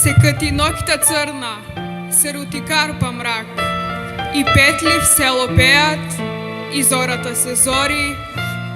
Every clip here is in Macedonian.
Секати ноќта црна, се рути карпа мрак, и петли в село пеат, и зората се зори,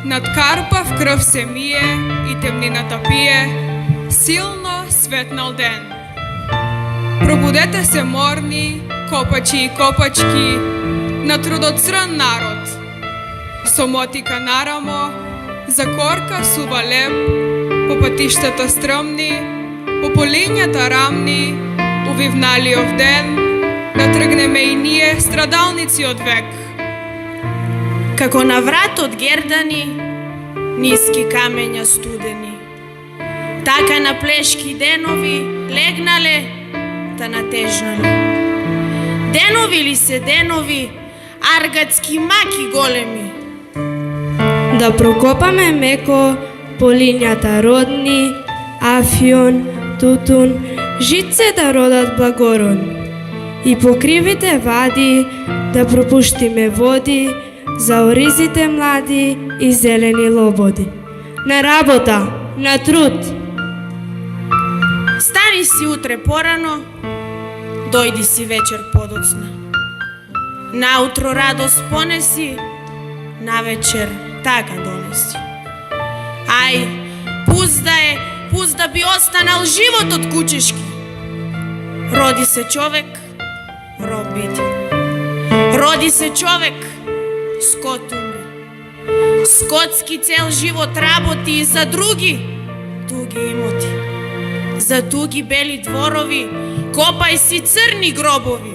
над карпа в кръв се мие, и темнината пие, силно светнал ден. Пробудете се морни, копачи и копачки, на трудоцрън народ. Со мотика нарамо, за корка сува леп, по пътищата стръмни, по полинята рамни, увивналиов ден, да тръгнеме и ние страдалници од век. Како на врат од гердани, ниски камења студени, така на плешки денови легнале, та натежнале. Денови ли се денови, аргатски маки големи? Да прокопаме меко полинјата родни, афион, тутун, житце да родат благорон. И по кривите вади да пропуштиме води за оризите млади и зелени лободи. На работа, на труд! Стани си утре порано, дојди си вечер подоцна. Наутро радост понеси, навечер така донеси. Ај, пуст да би останал животот кучешки. Роди се човек, роб биде. Роди се човек, скот умре. Скотски цел живот работи и за други туги имоти. За туги бели дворови, копај си црни гробови.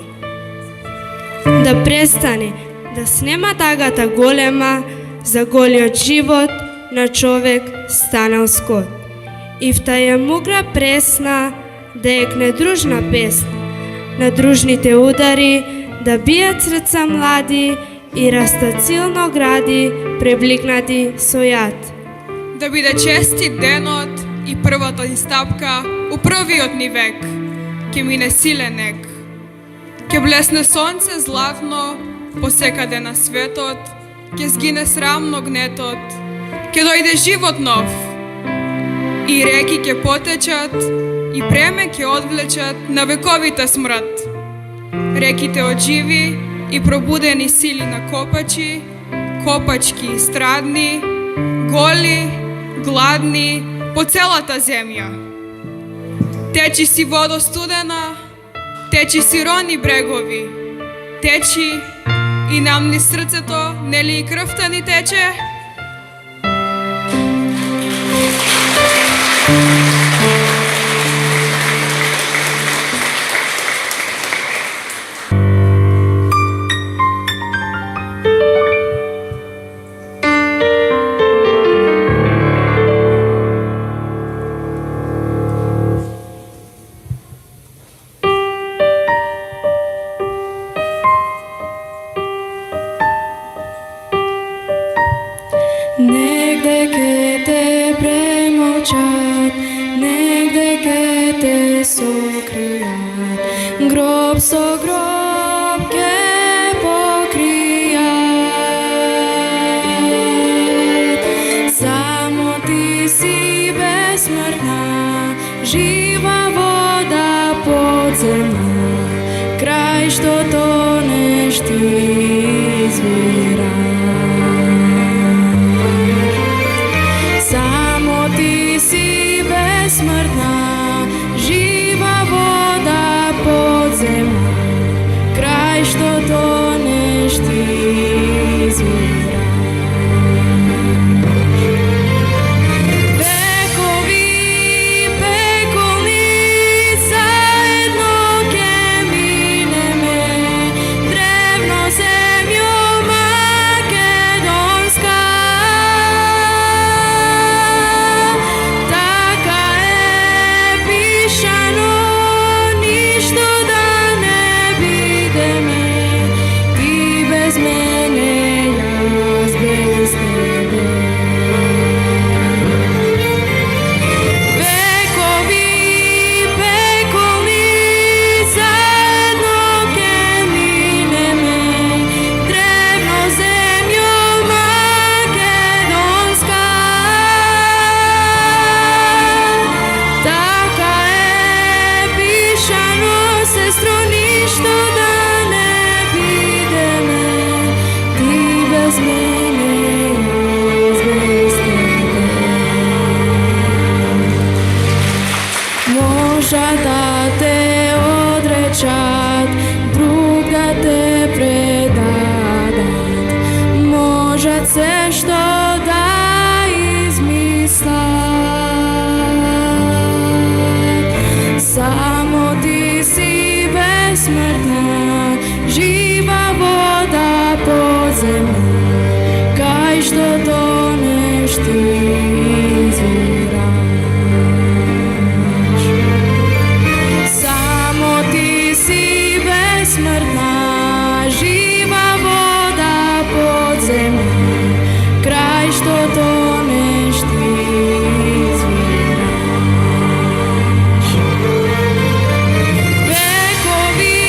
Да престане, да снема тагата голема за голиот живот на човек станал скот. И в таја мугра пресна да екне дружна песна, на дружните удари да бият срца млади и растат силно гради, пребликнати со јад. Да биде честит денот и првата ни стапка у првиот ни век, ке мине силен ек. Ке блесне сонце златно посекаде на светот, ке сгине срамно гнетот, ке дојде живот нов. И реки ке потечат, и преме ке одвлечат на вековите смрт. Реките од живи и пробудени сили на копачи, копачки и страдни, голи, гладни, по целата земја. Течи си водо студена, течи си рони брегови, течи и нам ни срцето, нели и крвта ни тече? Негде ке те премолчат, негде ке те сокријат, гроб со гроб ке покријат. Само ти си безсмртна, жива вода подземна, крај што тонеш ти извира. Смртна, жива вода подземна, крај што тонеш ти извира. Векови пеколни заедно ке минеме, древно земјо македонска. Ништо да не бидеме pišano, sestro, ništo da ne vide me, ti bez mene, bez tebe. Možda da te odrečat, druga te predadat, možda se što da izmislat. Samo ti si besmrtna, živa voda podzemna, kaj što toneš ti izviraš. Samo ti si besmrtna, živa voda podzemna, kraj što toneš ti izviraš. Vekovi,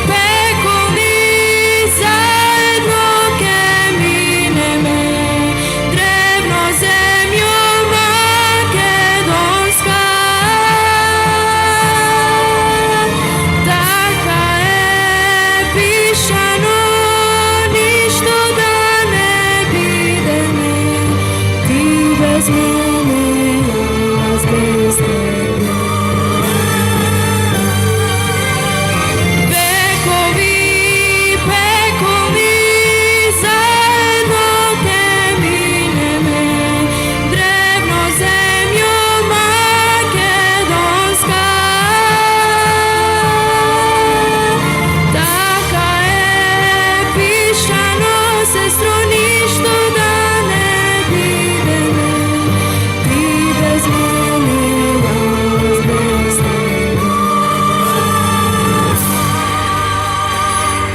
vekovni, zajedno ke mine me, drevno zemljo makedonska. Taka je pišano, ništo da ne vide me, ti bez mene, ja bez tebe. Vekovi, vekovni, zajedno ke mine me, drevno zemljo makedonska. Taka je pišano, sestro, ništo da ne vide me, ti bez mene, ja bez tebe.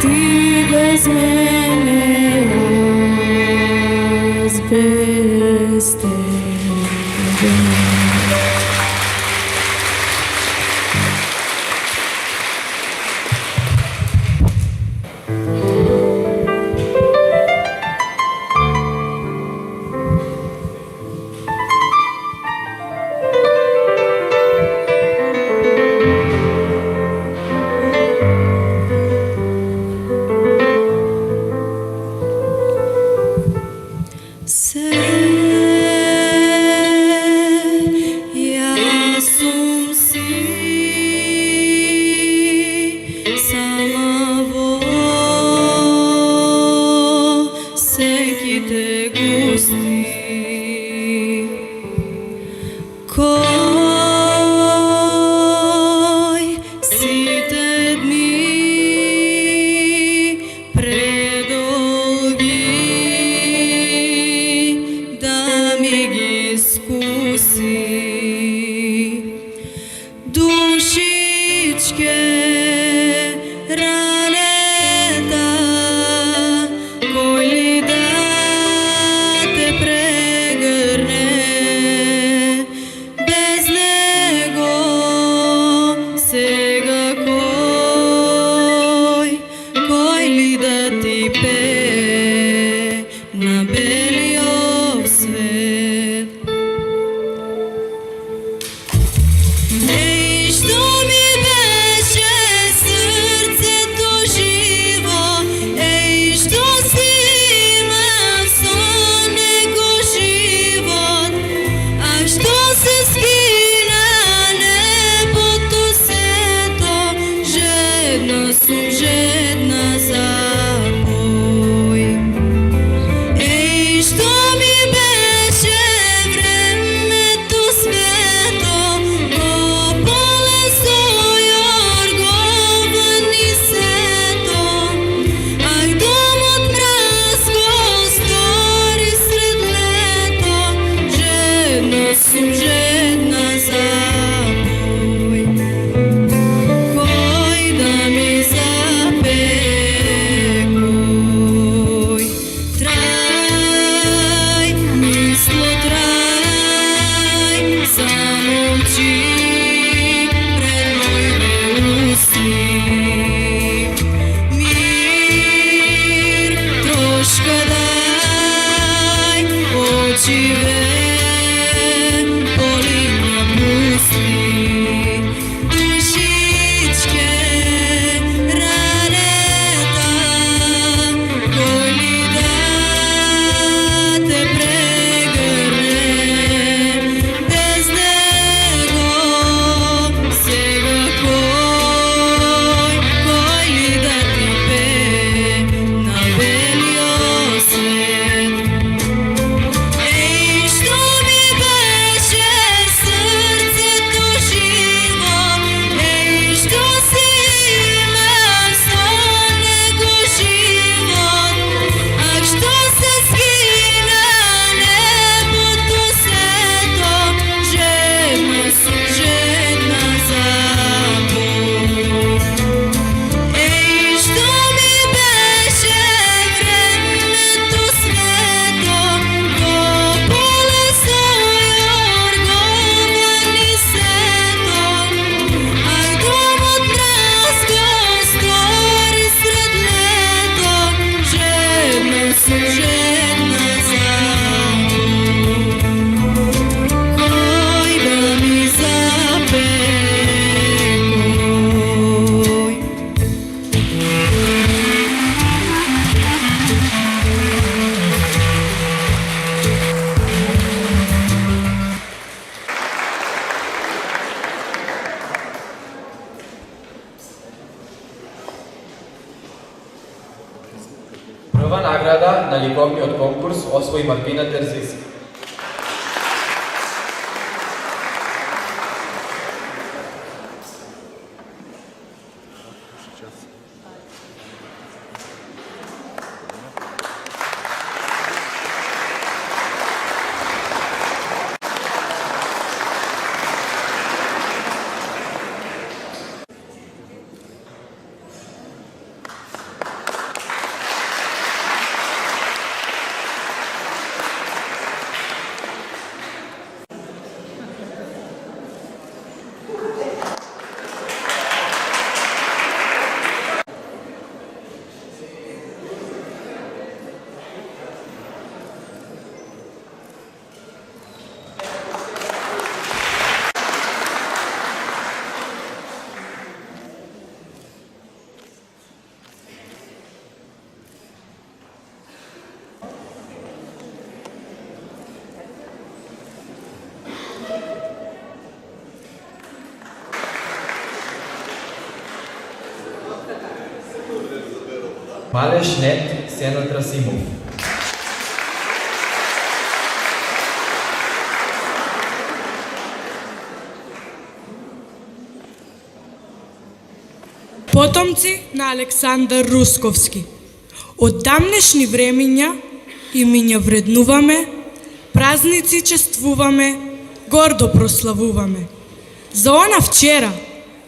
Ti bez mene, ja bez tebe. Ej, što mi beše nagrada na likovni konkurs osvoji Martina Terzisk. Maleš Net Senad Rasimov. Потомци на Александар Русковски. Од дамнешни времиња имиња вреднуваме, празници чествуваме, гордо прославуваме. За она вчера,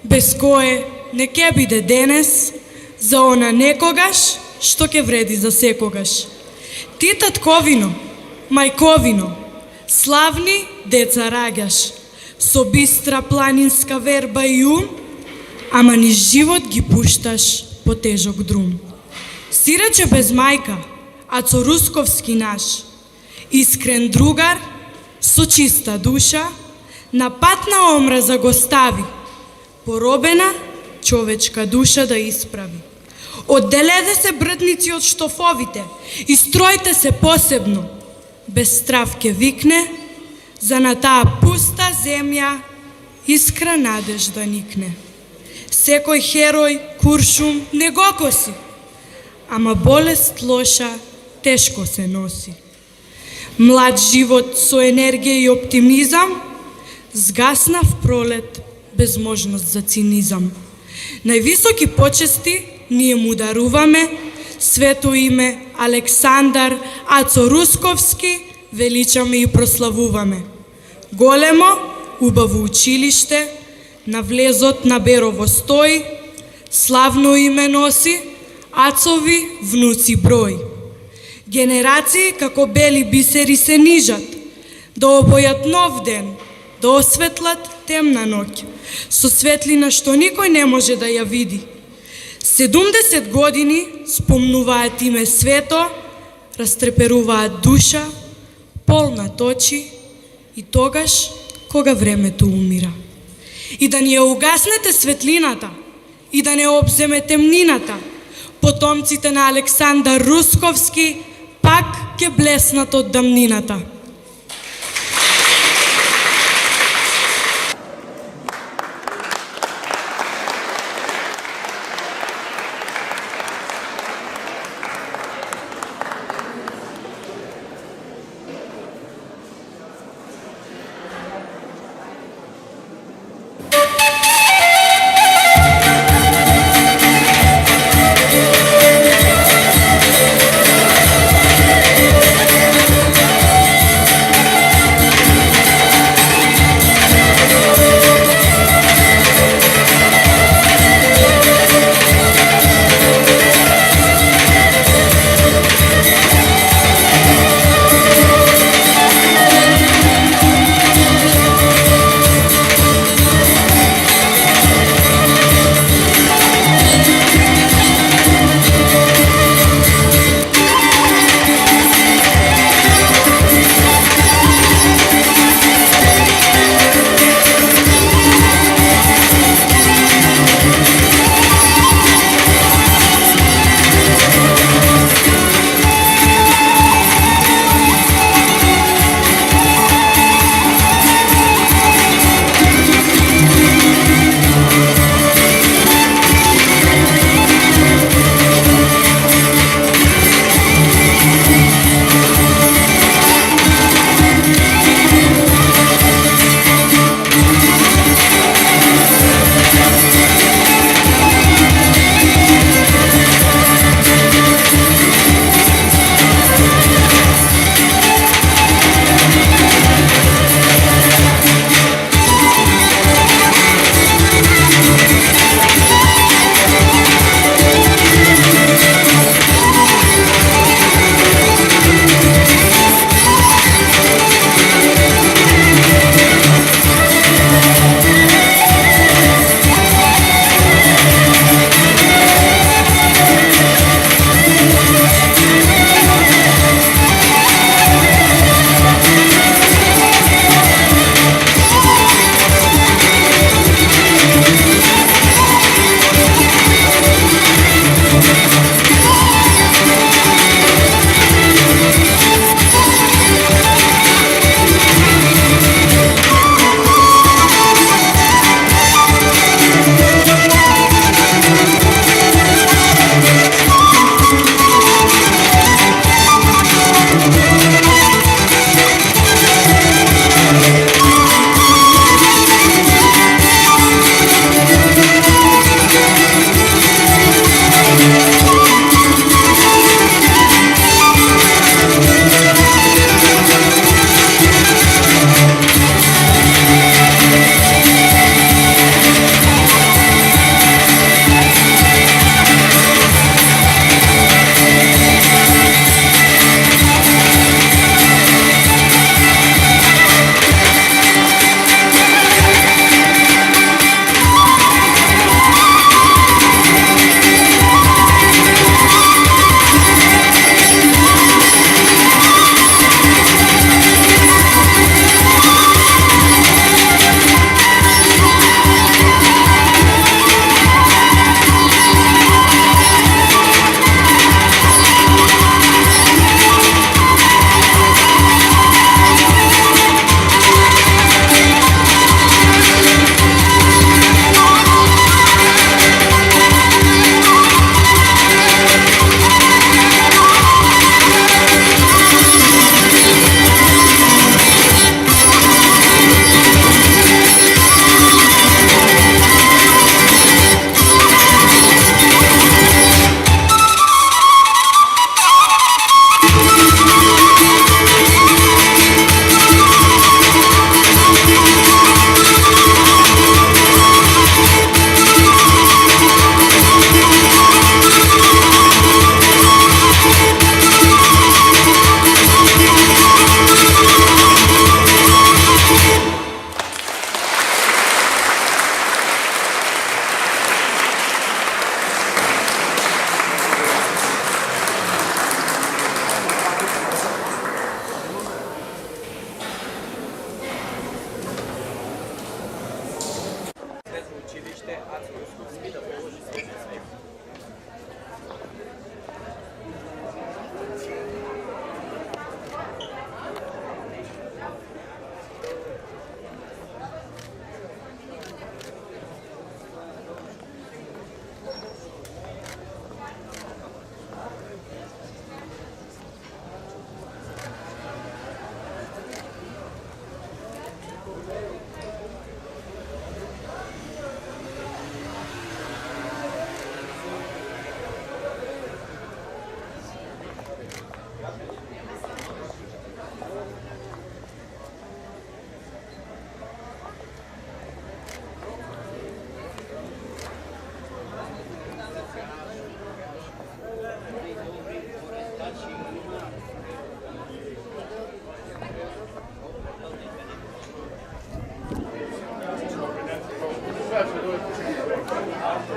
без кое не ке биде денес, за она некогаш, што ќе вреди за секогаш. Ти, татковино, мајковино, славни деца раѓаш, со бистра планинска верба и ум, ама низ живот ги пушташ по тежок друм. Сирече без мајка, Ацо Русковски наш, искрен другар, со чиста душа, на пат на омраза го стави, поробена човечка душа да исправи. Одделете се брдници од штофовите и стројте се посебно, без страв ке викне, за на таа пуста земја искра надеж да никне. Секој херој, куршум, не го коси, ама болест лоша тешко се носи. Млад живот со енергија и оптимизам, згасна в пролет без можност за цинизам. Највисоки почести ние му даруваме, свето име Александар Ацо Русковски величаме и прославуваме. Големо, убаво училиште, на влезот на Берово стои, славно име носи, Ацови внуци број. Генерации како бели бисери се нижат, да обојат нов ден, да осветлат темна ноќ, со светлина што никој не може да ја види. 70 години спомнуваат име свето, растреперуваат душа, полнат очи и тогаш кога времето умира. И да ни ја угаснете светлината, и да не обземе темнината, потомците на Александар Русковски пак ќе блеснат од дамнината.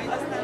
Grazie.